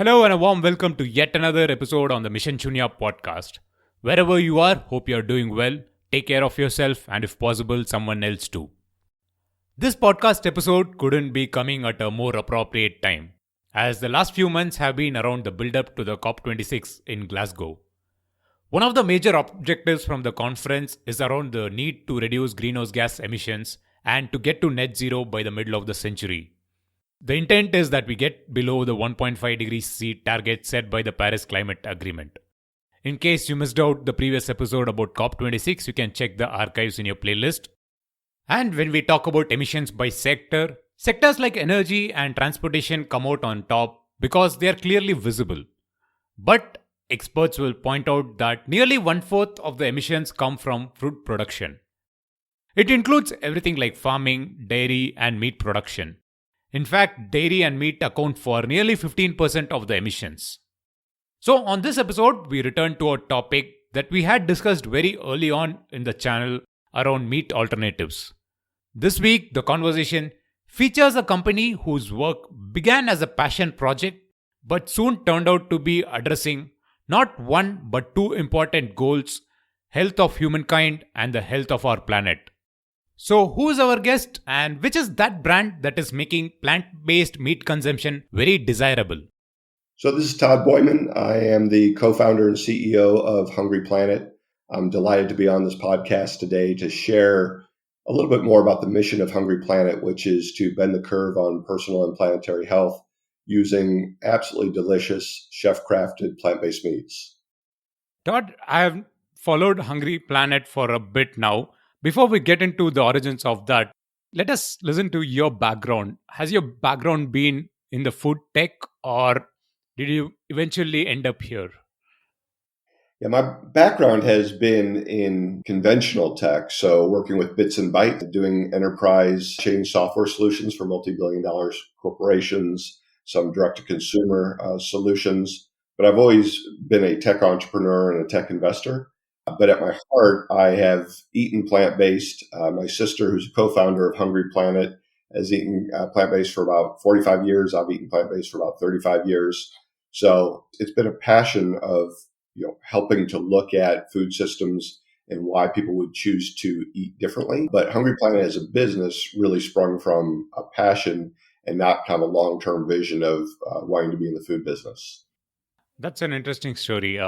Hello and a warm welcome to yet another episode on the Mission Shunya podcast. Wherever you are, hope you are doing well. Take care of yourself and if possible, someone else too. This podcast episode couldn't be coming at a more appropriate time, as the last few months have been around the build-up to the COP26 in Glasgow. One of the major objectives from the conference is around the need to reduce greenhouse gas emissions and to get to net zero by the middle of the century. The intent is that we get below the 1.5 degrees C target set by the Paris Climate Agreement. In case you missed out the previous episode about COP26, you can check the archives in your playlist. And when we talk about emissions by sector, sectors like energy and transportation come out on top because they are clearly visible. But experts will point out that nearly one-fourth of the emissions come from food production. It includes everything like farming, dairy, and meat production. In fact, dairy and meat account for nearly 15% of the emissions. So, on this episode, we return to a topic that we had discussed very early on in the channel around meat alternatives. This week, the conversation features a company whose work began as a passion project but soon turned out to be addressing not one but two important goals: health of humankind and the health of our planet. So, who's our guest and which is that brand that is making plant-based meat consumption very desirable? So this is Todd Boyman. I am the co-founder and CEO of Hungry Planet. I'm delighted to be on this podcast today to share a little bit more about the mission of Hungry Planet, which is to bend the curve on personal and planetary health using absolutely delicious, chef-crafted plant-based meats. Todd, I have followed Hungry Planet for a bit now. Before we get into the origins of that, let us listen to your background. Has your background been in the food tech or did you eventually end up here? Yeah, my background has been in conventional tech, so working with Bits and Bytes, doing enterprise change software solutions for multi-billion dollar corporations, some direct-to-consumer solutions. But I've always been a tech entrepreneur and a tech investor. But at my heart, I have eaten plant-based. My sister, who's a co-founder of Hungry Planet, has eaten plant-based for about 45 years. I've eaten plant-based for about 35 years. So it's been a passion of helping to look at food systems and why people would choose to eat differently. But Hungry Planet as a business really sprung from a passion and not kind of a long-term vision of wanting to be in the food business. That's an interesting story.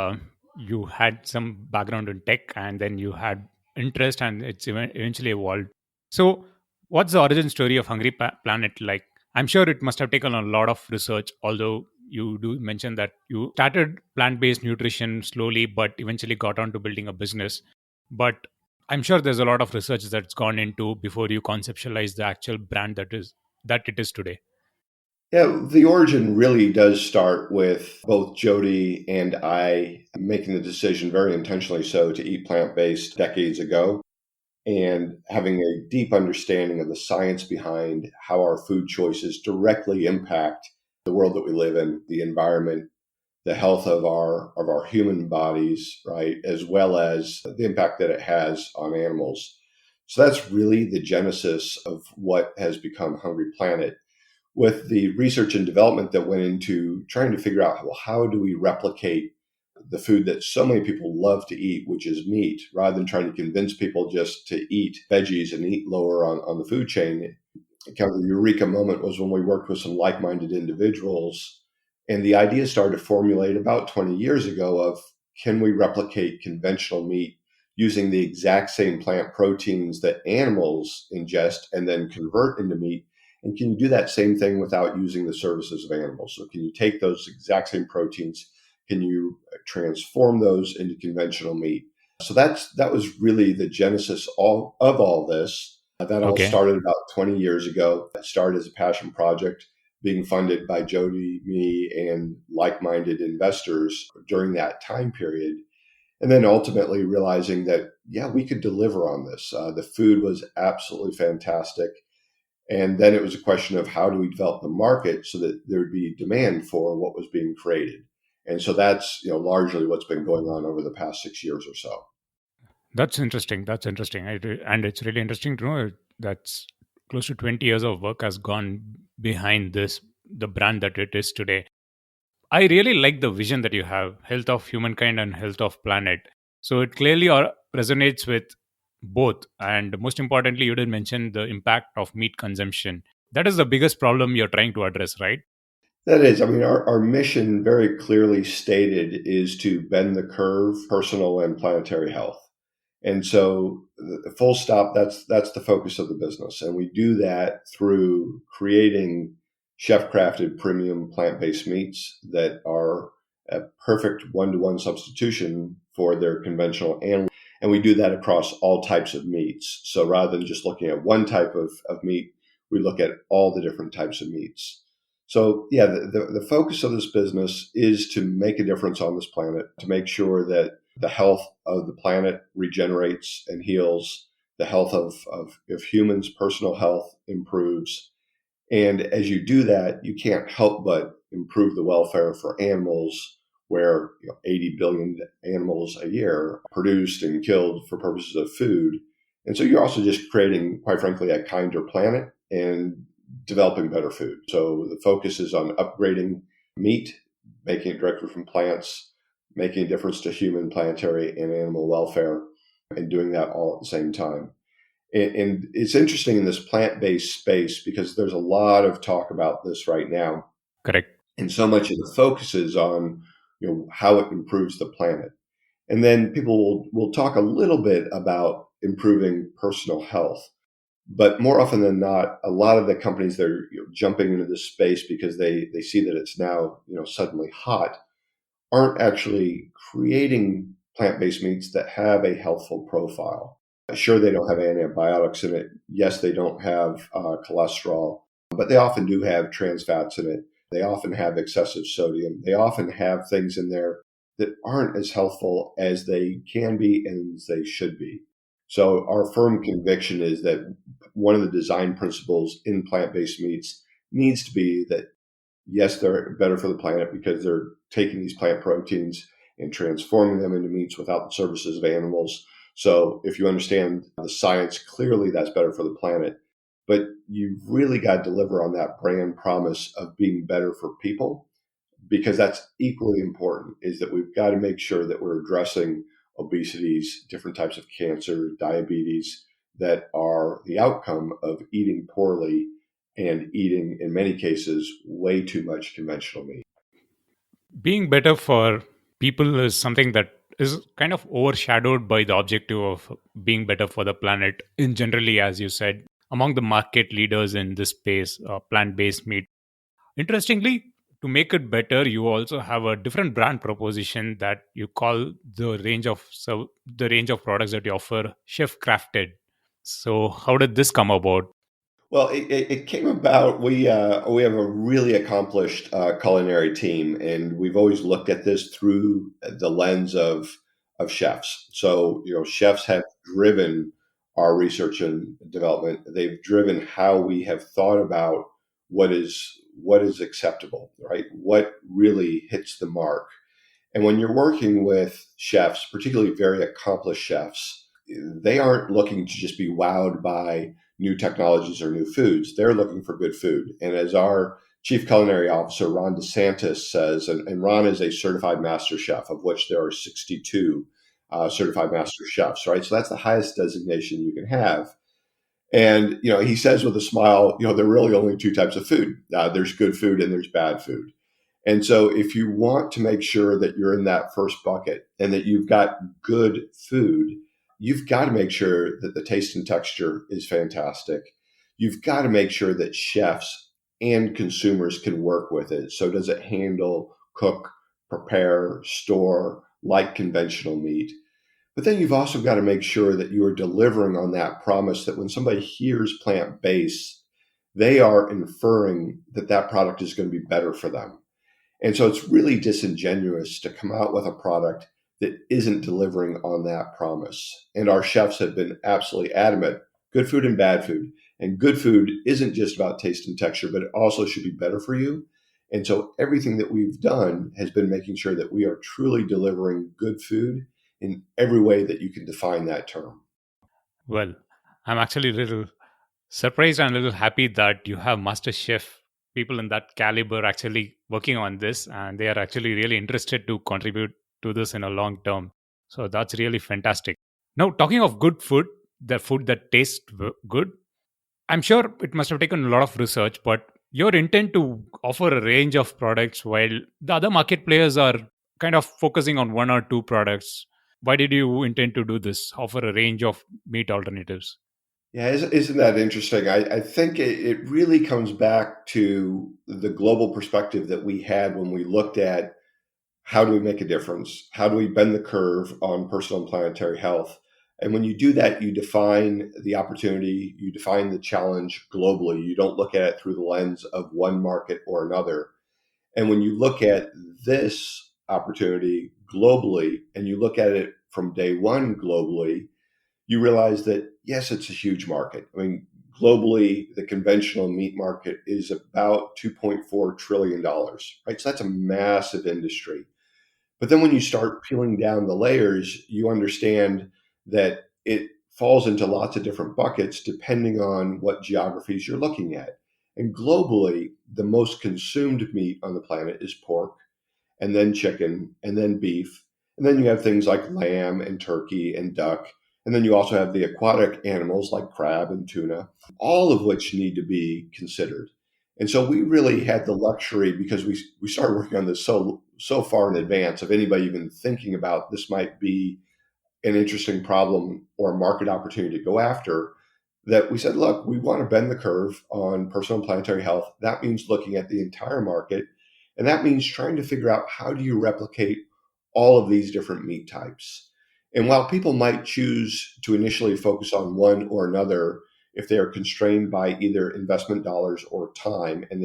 You had some background in tech and then you had interest and it's eventually evolved. So what's the origin story of Hungry Planet like? I'm sure it must have taken a lot of research, although you do mention that you started plant-based nutrition slowly, but eventually got on to building a business. But I'm sure there's a lot of research that's gone into before you conceptualize the actual brand that it is today. Yeah, the origin really does start with both Jody and I making the decision very intentionally so to eat plant-based decades ago and having a deep understanding of the science behind how our food choices directly impact the world that we live in, the environment, the health of our human bodies, right, as well as the impact that it has on animals. So that's really the genesis of what has become Hungry Planet, with the research and development that went into trying to figure out, well, how do we replicate the food that so many people love to eat, which is meat, rather than trying to convince people just to eat veggies and eat lower on the food chain. Kind of the eureka moment was when we worked with some like-minded individuals, and the idea started to formulate about 20 years ago of, can we replicate conventional meat using the exact same plant proteins that animals ingest and then convert into meat? And can you do that same thing without using the services of animals? So can you take those exact same proteins? Can you transform those into conventional meat? So that was really the genesis of all this. That all started about 20 years ago. It started as a passion project being funded by Jody, me, and like-minded investors during that time period. And then ultimately realizing that, yeah, we could deliver on this. The food was absolutely fantastic. And then it was a question of how do we develop the market so that there would be demand for what was being created. And so that's largely what's been going on over the past 6 years or so. That's interesting. And it's really interesting to know that's close to 20 years of work has gone behind the brand that it is today. I really like the vision that you have, health of humankind and health of planet. So it clearly resonates with both. And most importantly, you did mention the impact of meat consumption. That is the biggest problem you're trying to address, right? That is, I mean, our mission very clearly stated is to bend the curve, personal and planetary health. And so, the full stop, that's the focus of the business. And we do that through creating chef crafted premium plant based meats that are a perfect one to one substitution for their conventional animal. And we do that across all types of meats. So rather than just looking at one type of meat, we look at all the different types of meats. So, yeah, the focus of this business is to make a difference on this planet, to make sure that the health of the planet regenerates and heals, the health of humans' personal health improves. And as you do that, you can't help but improve the welfare for animals, where 80 billion animals a year are produced and killed for purposes of food. And so you're also just creating, quite frankly, a kinder planet and developing better food. So the focus is on upgrading meat, making it directly from plants, making a difference to human, planetary, and animal welfare, and doing that all at the same time. And it's interesting in this plant-based space because there's a lot of talk about this right now. Correct. And so much of the focus is on how it improves the planet. And then people will talk a little bit about improving personal health. But more often than not, a lot of the companies that are jumping into this space because they see that it's now suddenly hot aren't actually creating plant-based meats that have a healthful profile. Sure, they don't have antibiotics in it. Yes, they don't have cholesterol, but they often do have trans fats in it. They often have excessive sodium. They often have things in there that aren't as healthful as they can be and as they should be. So our firm conviction is that one of the design principles in plant-based meats needs to be that, yes, they're better for the planet because they're taking these plant proteins and transforming them into meats without the services of animals. So if you understand the science, clearly that's better for the planet. But you've really got to deliver on that brand promise of being better for people, because that's equally important, is that we've got to make sure that we're addressing obesities, different types of cancer, diabetes, that are the outcome of eating poorly and eating, in many cases, way too much conventional meat. Being better for people is something that is kind of overshadowed by the objective of being better for the planet in generally, as you said, among the market leaders in this space, plant-based meat. Interestingly, to make it better, you also have a different brand proposition that you call the range of products that you offer chef crafted. So how did this come about? Well, it came about. We have a really accomplished culinary team, and we've always looked at this through the lens of chefs. So chefs have driven our research and development. They've driven how we have thought about what is acceptable, right? What really hits the mark. And when you're working with chefs, particularly very accomplished chefs, they aren't looking to just be wowed by new technologies or new foods. They're looking for good food. And as our chief culinary officer, Ron DeSantis, says, and Ron is a certified master chef, of which there are 62 certified master chefs, right? So that's the highest designation you can have. And, he says with a smile, there are really only two types of food. There's good food and there's bad food. And so if you want to make sure that you're in that first bucket and that you've got good food, you've got to make sure that the taste and texture is fantastic. You've got to make sure that chefs and consumers can work with it. So does it handle, cook, prepare, store like conventional meat? But then you've also got to make sure that you are delivering on that promise that when somebody hears plant-based, they are inferring that that product is going to be better for them. And so it's really disingenuous to come out with a product that isn't delivering on that promise. And our chefs have been absolutely adamant, good food and bad food. And good food isn't just about taste and texture, but it also should be better for you. And so everything that we've done has been making sure that we are truly delivering good food in every way that you can define that term. Well, I'm actually a little surprised and a little happy that you have master chef people in that caliber actually working on this, and they are actually really interested to contribute to this in a long term. So that's really fantastic. Now, talking of good food, the food that tastes good, I'm sure it must have taken a lot of research, but your intent to offer a range of products while the other market players are kind of focusing on one or two products. Why did you intend to do this? Offer a range of meat alternatives? Yeah, isn't that interesting? I think it really comes back to the global perspective that we had when we looked at how do we make a difference? How do we bend the curve on personal and planetary health? And when you do that, you define the opportunity, you define the challenge globally. You don't look at it through the lens of one market or another. And when you look at this opportunity globally and you look at it from day one globally, you realize that, yes, it's a huge market. I mean, globally, the conventional meat market is about $2.4 trillion, right? So that's a massive industry. But then when you start peeling down the layers, you understand that it falls into lots of different buckets depending on what geographies you're looking at. And globally, the most consumed meat on the planet is pork, and then chicken, and then beef. And then you have things like lamb and turkey and duck. And then you also have the aquatic animals like crab and tuna, all of which need to be considered. And so we really had the luxury because we started working on this so far in advance of anybody even thinking about this might be an interesting problem or a market opportunity to go after, that we said, look, we want to bend the curve on personal and planetary health. That means looking at the entire market. And that means trying to figure out how do you replicate all of these different meat types. And while people might choose to initially focus on one or another, if they are constrained by either investment dollars or time and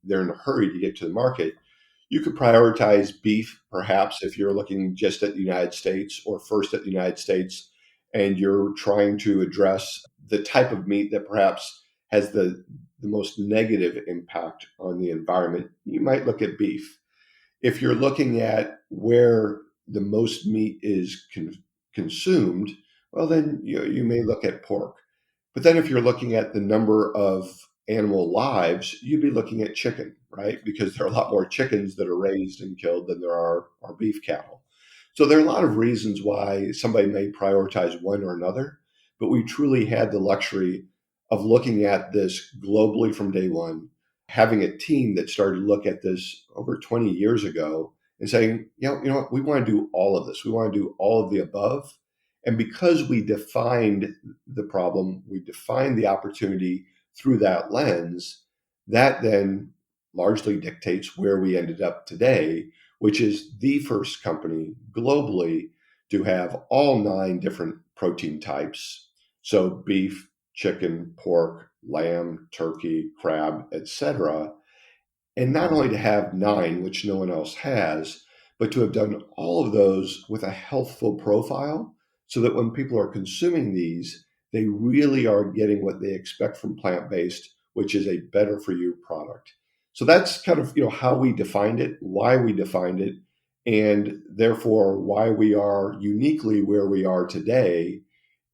they're in a hurry to get to the market, you could prioritize beef, perhaps, if you're looking just at the United States or first at the United States, and you're trying to address the type of meat that perhaps has the most negative impact on the environment. You might look at beef. If you're looking at where the most meat is consumed, well, then you may look at pork. But then if you're looking at the number of animal lives, you'd be looking at chicken, right? Because there are a lot more chickens that are raised and killed than there are beef cattle. So there are a lot of reasons why somebody may prioritize one or another, but we truly had the luxury of looking at this globally from day one, having a team that started to look at this over 20 years ago and saying, you know what, we want to do all of this. We want to do all of the above. And because we defined the problem, we defined the opportunity through that lens, that then largely dictates where we ended up today, which is the first company globally to have all 9 different protein types. So beef, chicken, pork, lamb, turkey, crab, etc. And not only to have 9, which no one else has, but to have done all of those with a healthful profile so that when people are consuming these, they really are getting what they expect from plant-based, which is a better for you product. So that's kind of, how we defined it, why we defined it, and therefore why we are uniquely where we are today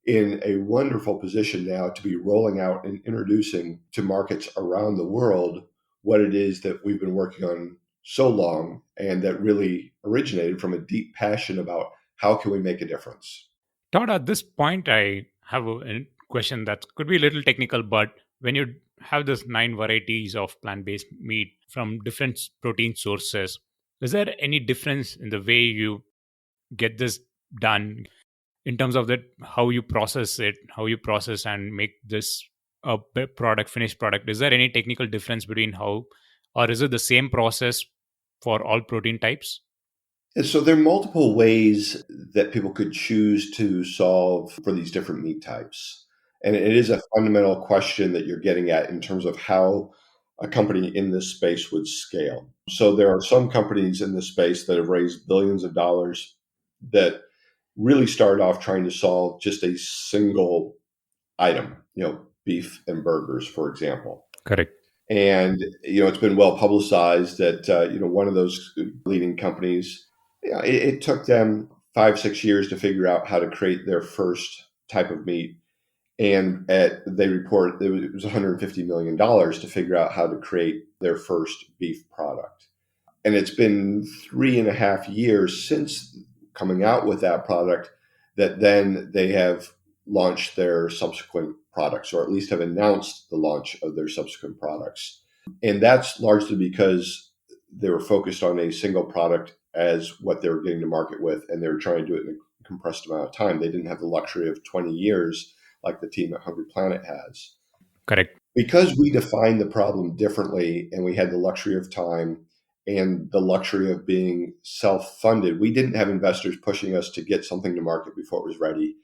in a wonderful position now to be rolling out and introducing to markets around the world what it is that we've been working on so long and that really originated from a deep passion about how can we make a difference. Todd, at this point, I have a question that could be a little technical, but when you have this 9 varieties of plant based meat from different protein sources, is there any difference in the way you get this done in terms of that, how you process it, how you process and make this a finished product? Is there any technical difference between how, or is it the same process for all protein types? And so there are multiple ways that people could choose to solve for these different meat types. And it is a fundamental question that you're getting at in terms of how a company in this space would scale. So there are some companies in this space that have raised billions of dollars that really started off trying to solve just a single item, beef and burgers, for example. Correct. And, it's been well publicized that, one of those leading companies, it took them 5-6 years to figure out how to create their first type of meat. And they report it was $150 million to figure out how to create their first beef product. And it's been 3.5 years since coming out with that product that then they have launched their subsequent products, or at least have announced the launch of their subsequent products. And that's largely because they were focused on a single product as what they were getting to market with, and they were trying to do it in a compressed amount of time. They didn't have the luxury of 20 years like the team at Hungry Planet has. Correct. Because we defined the problem differently and we had the luxury of time and the luxury of being self-funded, we didn't have investors pushing us to get something to market before it was ready,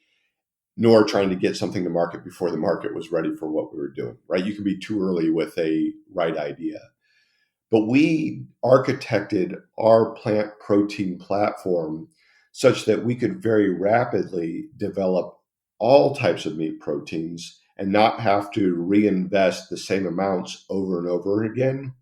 nor trying to get something to market before the market was ready for what we were doing, right? You can be too early with a right idea. But we architected our plant protein platform such that we could very rapidly develop all types of meat proteins and not have to reinvest the same amounts over and over again.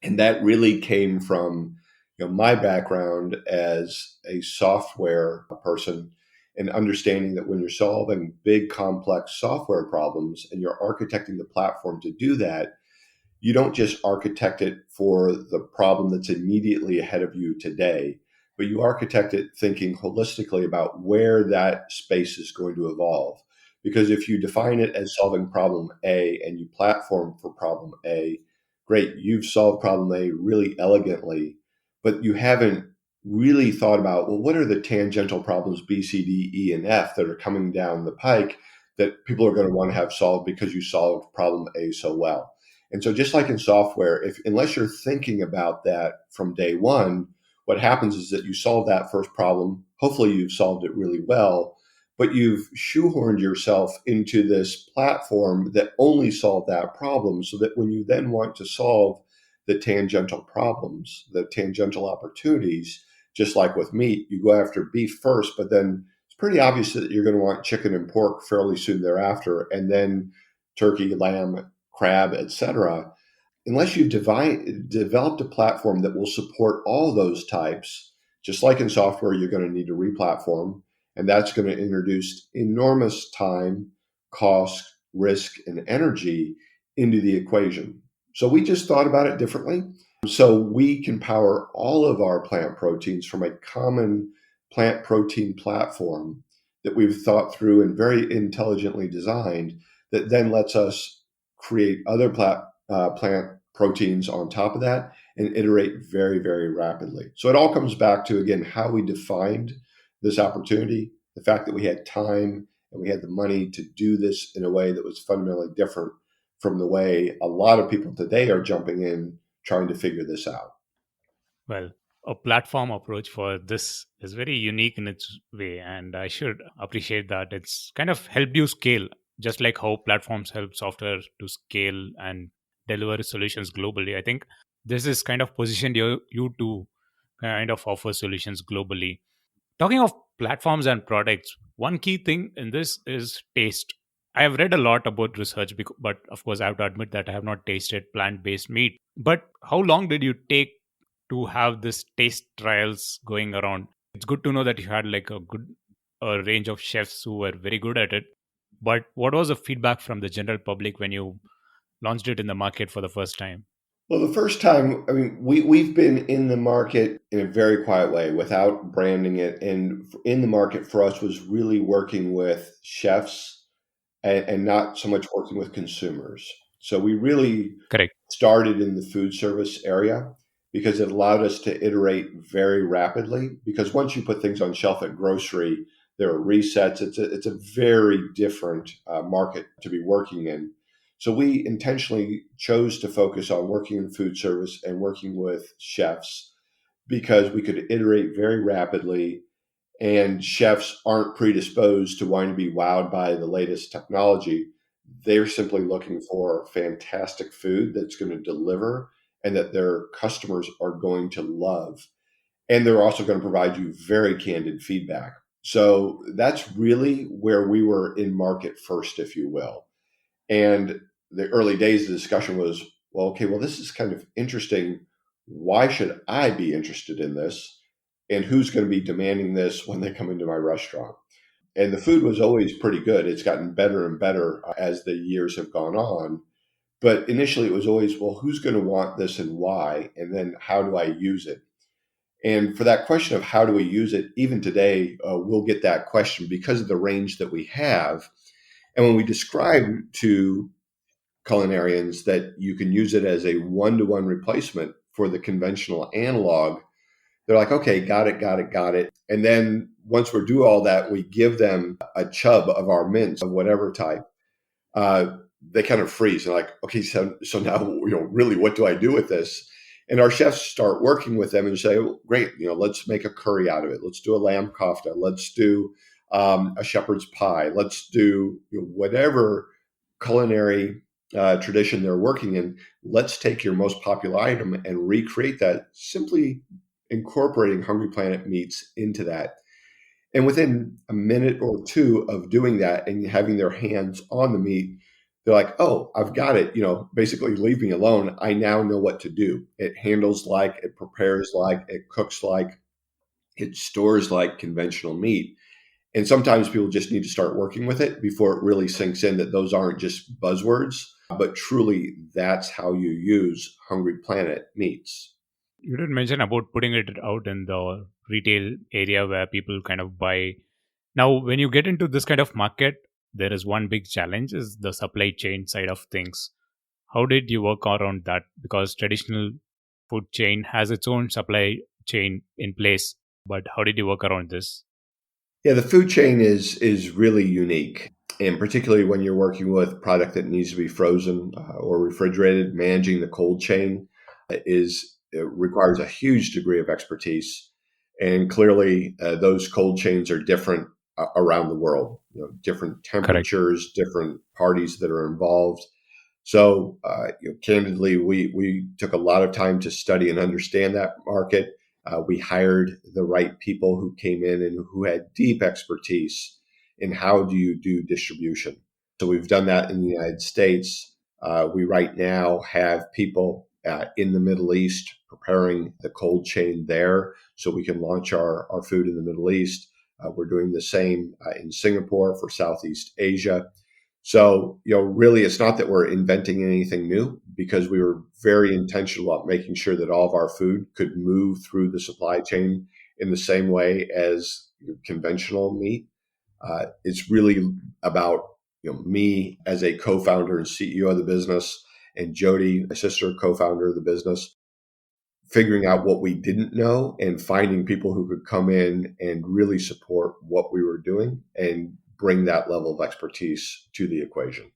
And that really came from my background as a software person, and understanding that when you're solving big complex software problems and you're architecting the platform to do that, you don't just architect it for the problem that's immediately ahead of you today, but you architect it thinking holistically about where that space is going to evolve. Because if you define it as solving problem A and you platform for problem A, great, you've solved problem A really elegantly, but you haven't really thought about, well, what are the tangential problems B, C, D, E, and F that are coming down the pike that people are going to want to have solved because you solved problem A so well. And so just like in software, unless you're thinking about that from day one, what happens is that you solve that first problem. Hopefully you've solved it really well, but you've shoehorned yourself into this platform that only solved that problem, so that when you then want to solve the tangential problems, the tangential opportunities, just like with meat, you go after beef first, but then it's pretty obvious that you're going to want chicken and pork fairly soon thereafter, and then turkey, lamb, crab, etc. Unless you've developed a platform that will support all those types, just like in software, you're going to need to replatform, and that's going to introduce enormous time, cost, risk, and energy into the equation. So we just thought about it differently. So we can power all of our plant proteins from a common plant protein platform that we've thought through and very intelligently designed, that then lets us create other plant proteins on top of that and iterate very, very rapidly. So it all comes back to, again, how we defined this opportunity, the fact that we had time and we had the money to do this in a way that was fundamentally different from the way a lot of people today are jumping in trying to figure this out. Well, a platform approach for this is very unique in its way, and I should appreciate that. It's kind of helped you scale, just like how platforms help software to scale and deliver solutions globally. I think this is kind of positioned you to kind of offer solutions globally. Talking of platforms and products, one key thing in this is taste. I have read a lot about research, but of course, I have to admit that I have not tasted plant based meat. But how long did you take to have this taste trials going around? It's good to know that you had like a good range of chefs who were very good at it. But what was the feedback from the general public when you launched it in the market for the first time? Well, the first time, I mean, we've been in the market in a very quiet way without branding it. And in the market for us was really working with chefs and not so much working with consumers. So we really Correct. started in the food service area because it allowed us to iterate very rapidly. Because once you put things on shelf at grocery, there are resets. It's a very different market to be working in. So we intentionally chose to focus on working in food service and working with chefs because we could iterate very rapidly, and chefs aren't predisposed to wanting to be wowed by the latest technology. They're simply looking for fantastic food that's going to deliver and that their customers are going to love. And they're also going to provide you very candid feedback. So that's really where we were in market first, if you will. And the early days of the discussion was, well, okay, well, this is kind of interesting. Why should I be interested in this? And who's going to be demanding this when they come into my restaurant? And the food was always pretty good. It's gotten better and better as the years have gone on. But initially it was always, well, who's going to want this and why? And then how do I use it? And for that question of how do we use it, even today, we'll get that question because of the range that we have. And when we describe to culinarians that you can use it as a one-to-one replacement for the conventional analog, they're like, okay, got it, got it, got it. And then once we do all that, we give them a chub of our mince of whatever type. They kind of freeze. They're like, okay, so now, really, what do I do with this? And our chefs start working with them and say, well, great, let's make a curry out of it. Let's do a lamb kofta. Let's do a shepherd's pie. Let's do whatever culinary tradition they're working in. Let's take your most popular item and recreate that, simply incorporating Hungry Planet meats into that. And within a minute or two of doing that and having their hands on the meat, they're like, oh, I've got it. Basically leave me alone. I now know what to do. It handles like, it prepares like, it cooks like, it stores like conventional meat. And sometimes people just need to start working with it before it really sinks in that those aren't just buzzwords, but truly that's how you use Hungry Planet meats. You did mention about putting it out in the retail area where people kind of buy. Now, when you get into this kind of market, there is one big challenge is the supply chain side of things. How did you work around that? Because traditional food chain has its own supply chain in place, but how did you work around this? Yeah, the food chain is really unique. And particularly when you're working with product that needs to be frozen or refrigerated, managing the cold chain it requires a huge degree of expertise. And clearly, those cold chains are different around the world. Different temperatures, different parties that are involved. So, candidly, we took a lot of time to study and understand that market. We hired the right people who came in and who had deep expertise in how do you do distribution. So we've done that in the United States. We right now have people in the Middle East preparing the cold chain there so we can launch our food in the Middle East. We're doing the same in Singapore for Southeast Asia. So, really, it's not that we're inventing anything new because we were very intentional about making sure that all of our food could move through the supply chain in the same way as conventional meat. It's really about me as a co-founder and CEO of the business, and Jody, my sister, co-founder of the business, figuring out what we didn't know and finding people who could come in and really support what we were doing and bring that level of expertise to the equation.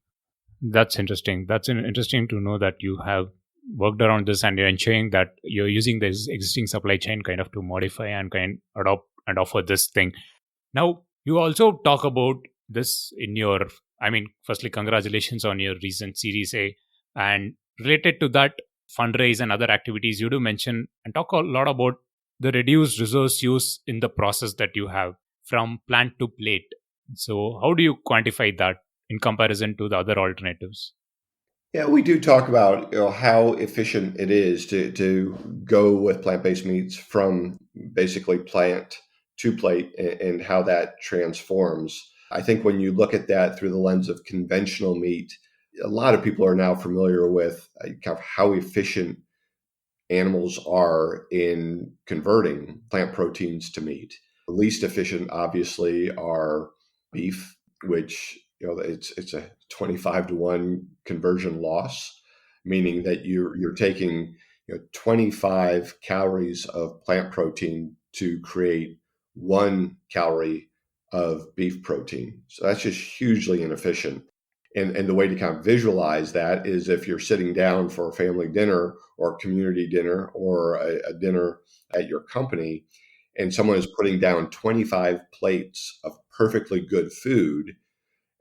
That's interesting. That's interesting to know that you have worked around this and you're ensuring that you're using this existing supply chain kind of to modify and kind of adopt and offer this thing. Now, you also talk about this in your, firstly, congratulations on your recent Series A. And related to that, fundraise and other activities, you do mention and talk a lot about the reduced resource use in the process that you have from plant to plate. So how do you quantify that in comparison to the other alternatives? Yeah, we do talk about how efficient it is to go with plant-based meats from basically plant to plate and how that transforms. I think when you look at that through the lens of conventional meat, a lot of people are now familiar with kind of how efficient animals are in converting plant proteins to meat. The least efficient, obviously, are beef, which it's a 25-to-1 conversion loss, meaning that you're taking 25 calories of plant protein to create 1 calorie of beef protein. So that's just hugely inefficient. And the way to kind of visualize that is if you're sitting down for a family dinner or a community dinner or a dinner at your company, and someone is putting down 25 plates of perfectly good food,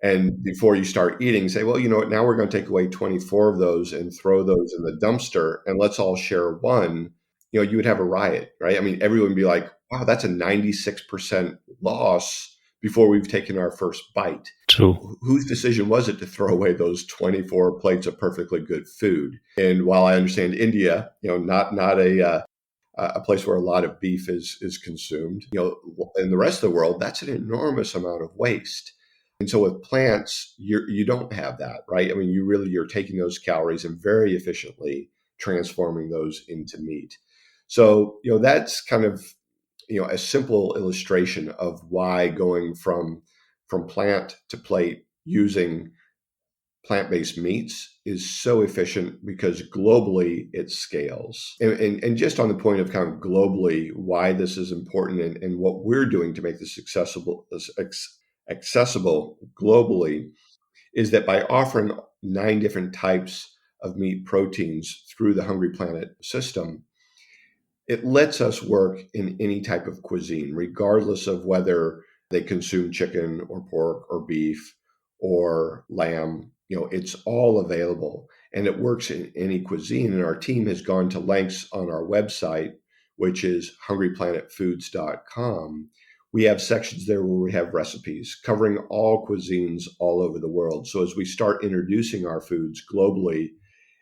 and before you start eating, say, well, you know what, now we're going to take away 24 of those and throw those in the dumpster, and let's all share one, you would have a riot, right? I mean, everyone would be like, wow, that's a 96% loss before we've taken our first bite. True. Whose decision was it to throw away those 24 plates of perfectly good food? And while I understand India, not a place where a lot of beef is consumed, in the rest of the world, that's an enormous amount of waste. And so with plants, you don't have that, right? I mean, you're taking those calories and very efficiently transforming those into meat. So, that's kind of, a simple illustration of why going from plant to plate using plant-based meats is so efficient, because globally it scales. And just on the point of kind of globally why this is important, and what we're doing to make this accessible globally, is that by offering 9 different types of meat proteins through the Hungry Planet system, it lets us work in any type of cuisine, regardless of whether they consume chicken or pork or beef or lamb. It's all available, and it works in any cuisine. And our team has gone to lengths on our website, which is hungryplanetfoods.com. We have sections there where we have recipes covering all cuisines all over the world. So as we start introducing our foods globally,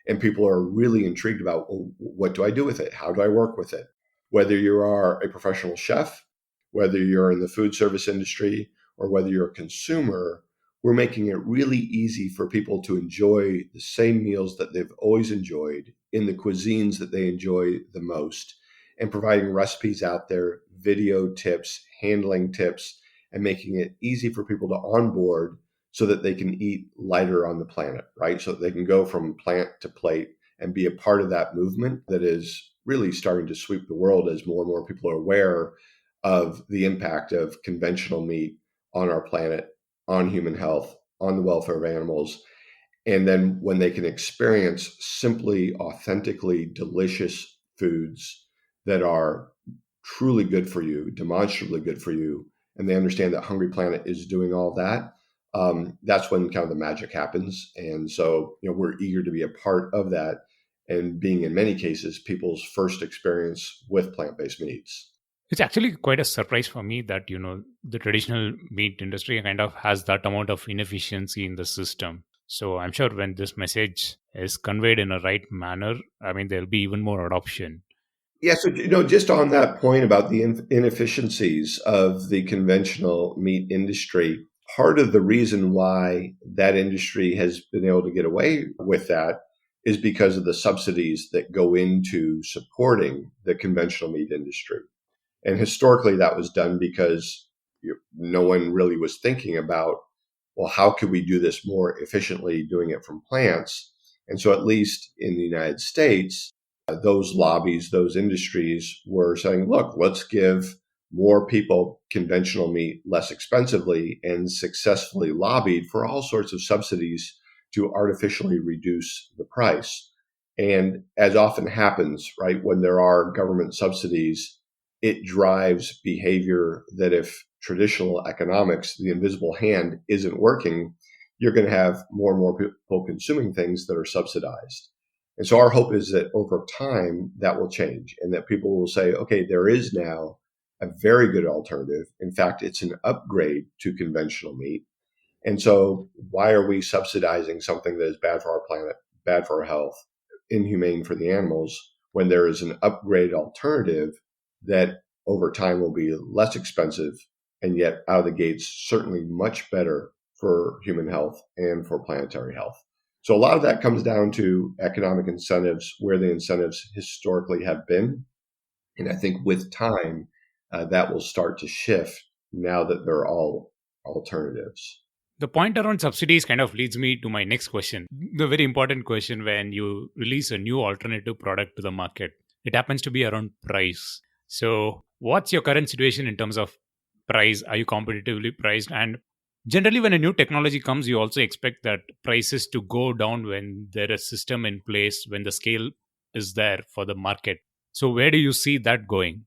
and people are really intrigued about, well, what do I do with it? How do I work with it? Whether you are a professional chef, whether you're in the food service industry, or whether you're a consumer, we're making it really easy for people to enjoy the same meals that they've always enjoyed in the cuisines that they enjoy the most, and providing recipes out there, video tips, handling tips, and making it easy for people to onboard so that they can eat lighter on the planet, right? So that they can go from plant to plate and be a part of that movement that is really starting to sweep the world, as more and more people are aware of the impact of conventional meat on our planet, on human health, on the welfare of animals. And then when they can experience simply, authentically delicious foods that are truly good for you, demonstrably good for you, and they understand that Hungry Planet is doing all that, that's when kind of the magic happens. And so, we're eager to be a part of that, and being, in many cases, people's first experience with plant-based meats. It's actually quite a surprise for me that, the traditional meat industry kind of has that amount of inefficiency in the system. So I'm sure when this message is conveyed in a right manner, I mean, there'll be even more adoption. Yeah, so just on that point about the inefficiencies of the conventional meat industry, part of the reason why that industry has been able to get away with that is because of the subsidies that go into supporting the conventional meat industry. And historically, that was done because no one really was thinking about, well, how could we do this more efficiently doing it from plants? And so, at least in the United States, those lobbies, those industries were saying, look, let's give more people conventional meat less expensively, and successfully lobbied for all sorts of subsidies to artificially reduce the price. And as often happens, right, when there are government subsidies, it drives behavior that, if traditional economics, the invisible hand, isn't working, you're going to have more and more people consuming things that are subsidized. And so our hope is that over time that will change, and that people will say, okay, there is now a very good alternative. In fact, it's an upgrade to conventional meat. And so why are we subsidizing something that is bad for our planet, bad for our health, inhumane for the animals, when there is an upgrade alternative that over time will be less expensive, and yet out of the gates certainly much better for human health and for planetary health? So a lot of that comes down to economic incentives, where the incentives historically have been. And I think with time, that will start to shift now that they're all alternatives. The point around subsidies kind of leads me to my next question. The very important question when you release a new alternative product to the market. It happens to be around price. So, what's your current situation in terms of price? Are you competitively priced? And generally, when a new technology comes, you also expect that prices to go down when there is a system in place, when the scale is there for the market. So, where do you see that going?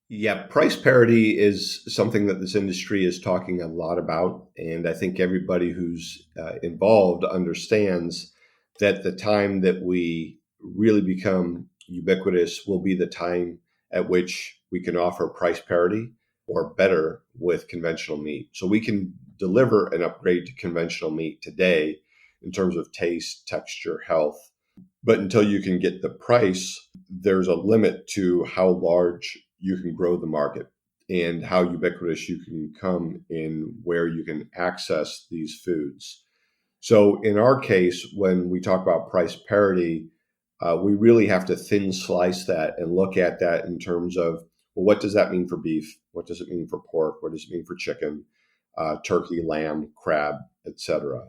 Yeah, price parity is something that this industry is talking a lot about. And I think everybody who's involved understands that the time that we really become ubiquitous will be the time at which we can offer price parity or better with conventional meat. So we can deliver an upgrade to conventional meat today in terms of taste, texture, health. But until you can get the price, there's a limit to how large you can grow the market. and how ubiquitous you can become in where you can access these foods. So in our case, when we talk about price parity, we really have to thin slice that and look at that in terms of, well, what does that mean for beef? What does it mean for pork? What does it mean for chicken, turkey, lamb, crab, etc.?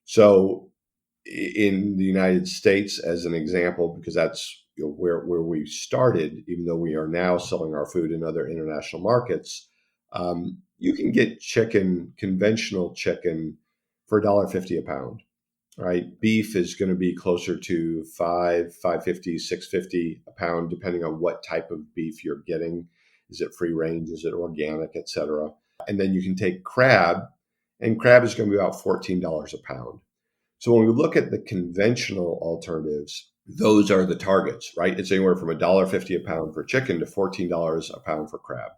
So in the United States, as an example, because that's where we started, even though we are now selling our food in other international markets, you can get chicken, conventional chicken, for $1.50 a pound. Right, beef is going to be closer to $5.50, $6.50 a pound, depending on what type of beef you're getting. Is it free range? Is it organic, etc.? And then you can take crab, and crab is going to be about $14 a pound. So when we look at the conventional alternatives, those are the targets, right? It's anywhere from $1.50 a pound for chicken to $14 a pound for crab.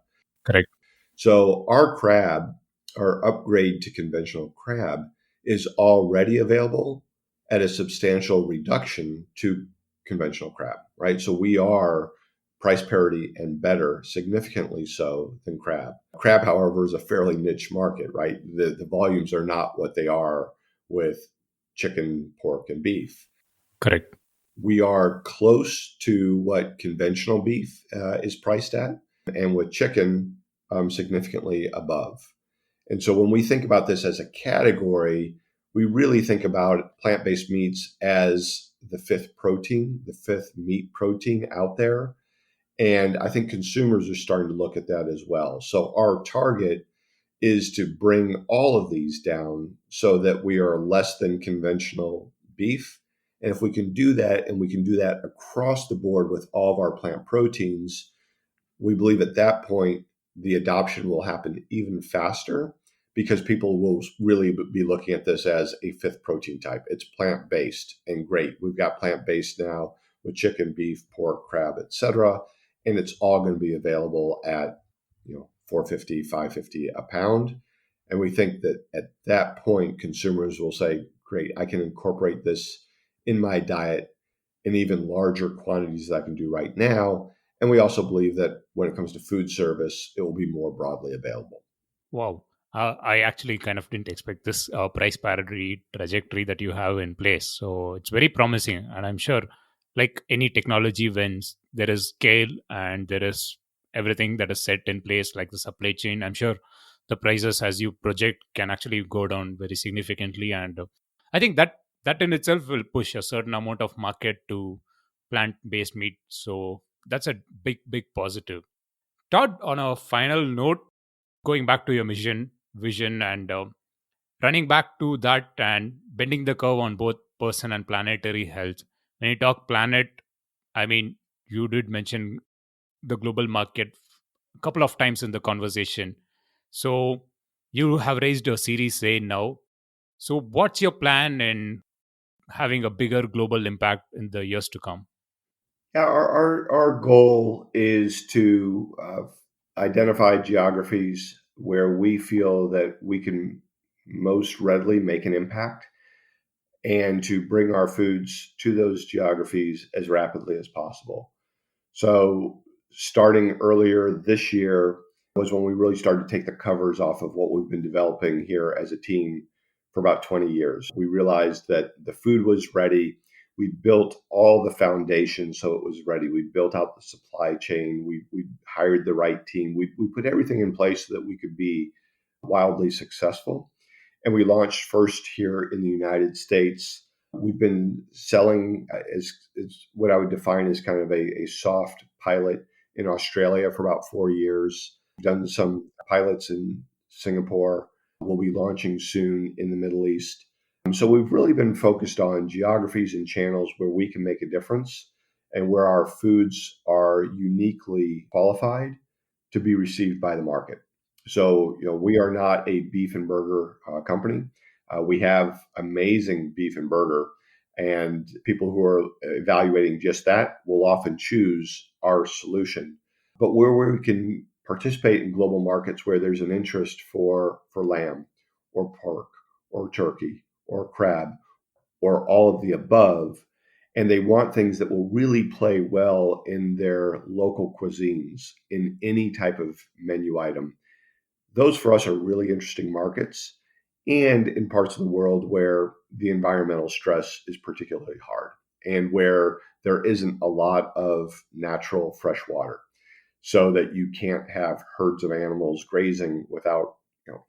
Correct. So our crab, our upgrade to conventional crab, is already available at a substantial reduction to conventional crab, right? So we are price parity and better, significantly so, than crab. Crab, however, is a fairly niche market, right? The volumes are not what they are with chicken, pork, and beef. Correct. We are close to what conventional beef is priced at, and with chicken, significantly above. And so when we think about this as a category, we really think about plant-based meats as the fifth protein, the fifth meat protein out there. And I think consumers are starting to look at that as well. So our target is to bring all of these down so that we are less than conventional beef. And if we can do that, and we can do that across the board with all of our plant proteins, we believe at that point, the adoption will happen even faster because people will really be looking at this as a fifth protein type. It's plant-based, and great. We've got plant-based now with chicken, beef, pork, crab, etc. And it's all going to be available at $4.50, $5.50 a pound. And we think that at that point, consumers will say, great, I can incorporate this in my diet in even larger quantities that I can do right now. And we also believe that when it comes to food service, it will be more broadly available. Wow. I actually kind of didn't expect this price parity trajectory that you have in place. So it's very promising. And I'm sure, like any technology, when there is scale and there is everything that is set in place, like the supply chain, I'm sure the prices as you project can actually go down very significantly. And I think that in itself will push a certain amount of market to plant-based meat. So that's a big positive. Todd, on a final note, going back to your mission, vision, and running back to that and bending the curve on both person and planetary health. When you talk planet, I mean, you did mention the global market a couple of times in the conversation. So you have raised a Series A now. So what's your plan in having a bigger global impact in the years to come? Yeah, our goal is to identify geographies where we feel that we can most readily make an impact, and to bring our foods to those geographies as rapidly as possible. So, starting earlier this year was when we really started to take the covers off of what we've been developing here as a team for about 20 years. We realized that the food was ready. We built all the foundation so it was ready. We built out the supply chain. We hired the right team. We put everything in place so that we could be wildly successful. And we launched first here in the United States. We've been selling as what I would define as kind of a soft pilot in Australia for about 4 years. We've done some pilots in Singapore. We'll be launching soon in the Middle East. So we've really been focused on geographies and channels where we can make a difference and where our foods are uniquely qualified to be received by the market. So, we are not a beef and burger company. We have amazing beef and burger, and people who are evaluating just that will often choose our solution. But where we can participate in global markets where there's an interest for lamb or pork or turkey or crab or all of the above, And they want things that will really play well in their local cuisines, in any type of menu item. Those for us are really interesting markets, and in parts of the world where the environmental stress is particularly hard and where there isn't a lot of natural fresh water, so that you can't have herds of animals grazing without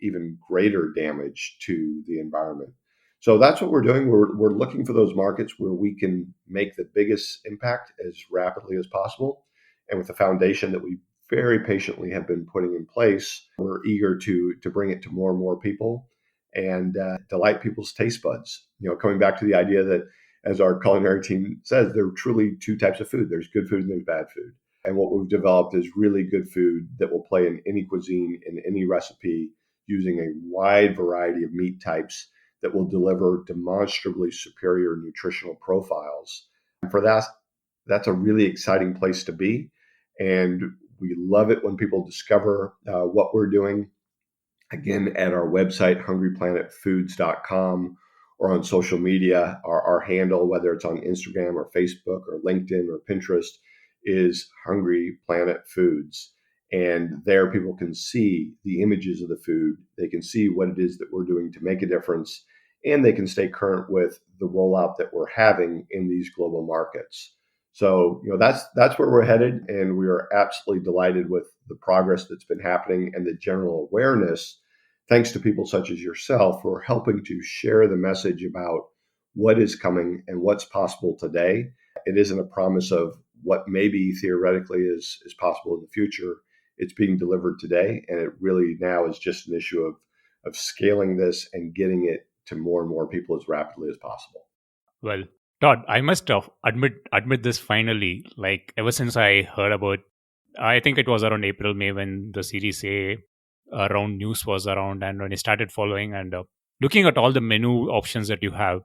even greater damage to the environment. So that's what we're doing. We're looking for those markets where we can make the biggest impact as rapidly as possible. And with the foundation that we very patiently have been putting in place, we're eager to bring it to more and more people and delight people's taste buds. Coming back to the idea that, as our culinary team says, there are truly two types of food. There's good food and there's bad food. And what we've developed is really good food that will play in any cuisine, in any recipe, using a wide variety of meat types that will deliver demonstrably superior nutritional profiles. And for that, that's a really exciting place to be. And we love it when people discover what we're doing. Again, at our website, hungryplanetfoods.com, or on social media, our handle, whether it's on Instagram or Facebook or LinkedIn or Pinterest, is Hungry Planet Foods. And there people can see the images of the food. They can see what it is that we're doing to make a difference. And they can stay current with the rollout that we're having in these global markets. So, that's where we're headed. And we are absolutely delighted with the progress that's been happening and the general awareness, thanks to people such as yourself, who are helping to share the message about what is coming and what's possible today. It isn't a promise of what maybe theoretically is possible in the future. It's being delivered today, and it really now is just an issue of scaling this and getting it to more and more people as rapidly as possible. Well, Todd, I must admit this finally. Like, ever since I heard about, I think it was around April, May, when the Series A around news was around, and when I started following and looking at all the menu options that you have,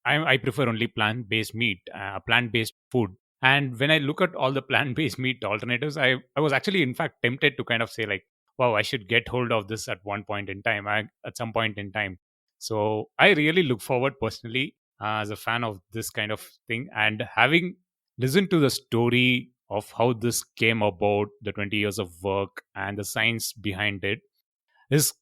I prefer only plant-based meat, plant-based food. And when I look at all the plant-based meat alternatives, I was actually, in fact, tempted to kind of say, like, wow, I should get hold of this at some point in time. So I really look forward personally, as a fan of this kind of thing, and having listened to the story of how this came about, the 20 years of work and the science behind it, is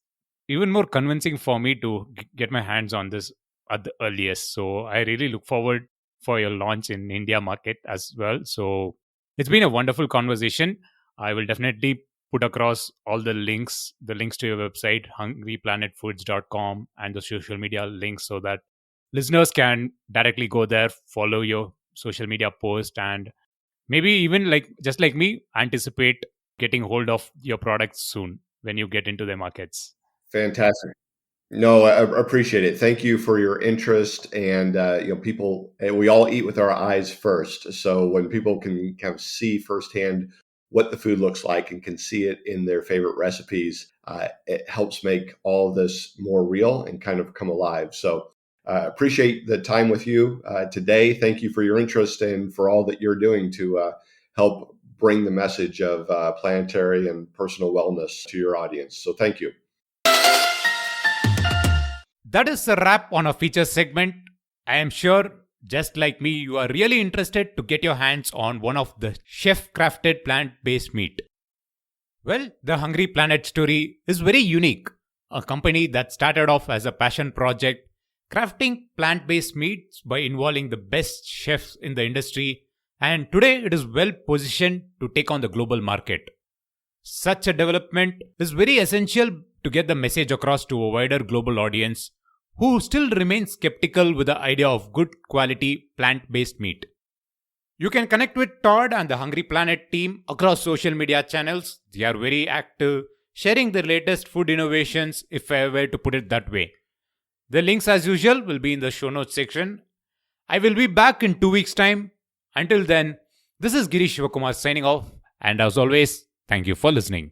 even more convincing for me to get my hands on this at the earliest. So I really look forward for your launch in India market as well. So it's been a wonderful conversation. I will definitely put across all the links to your website, hungryplanetfoods.com, and the social media links, so that listeners can directly go there, follow your social media post, and maybe even, like, just like me, anticipate getting hold of your products soon when you get into the markets. Fantastic. No, I appreciate it. Thank you for your interest. And people, we all eat with our eyes first. So when people can kind of see firsthand what the food looks like and can see it in their favorite recipes, it helps make all of this more real and kind of come alive. So appreciate the time with you today. Thank you for your interest and for all that you're doing to help bring the message of planetary and personal wellness to your audience. So thank you. That is a wrap on our feature segment. I am sure, just like me, you are really interested to get your hands on one of the chef-crafted plant-based meat. Well, the Hungry Planet story is very unique. A company that started off as a passion project, crafting plant-based meats by involving the best chefs in the industry, and today it is well positioned to take on the global market. Such a development is very essential to get the message across to a wider global audience who still remain skeptical with the idea of good quality plant-based meat. You can connect with Todd and the Hungry Planet team across social media channels. They are very active, sharing the latest food innovations, if I were to put it that way. The links, as usual, will be in the show notes section. I will be back in 2 weeks' time. Until then, this is Girish Shivakumar signing off, and as always, thank you for listening.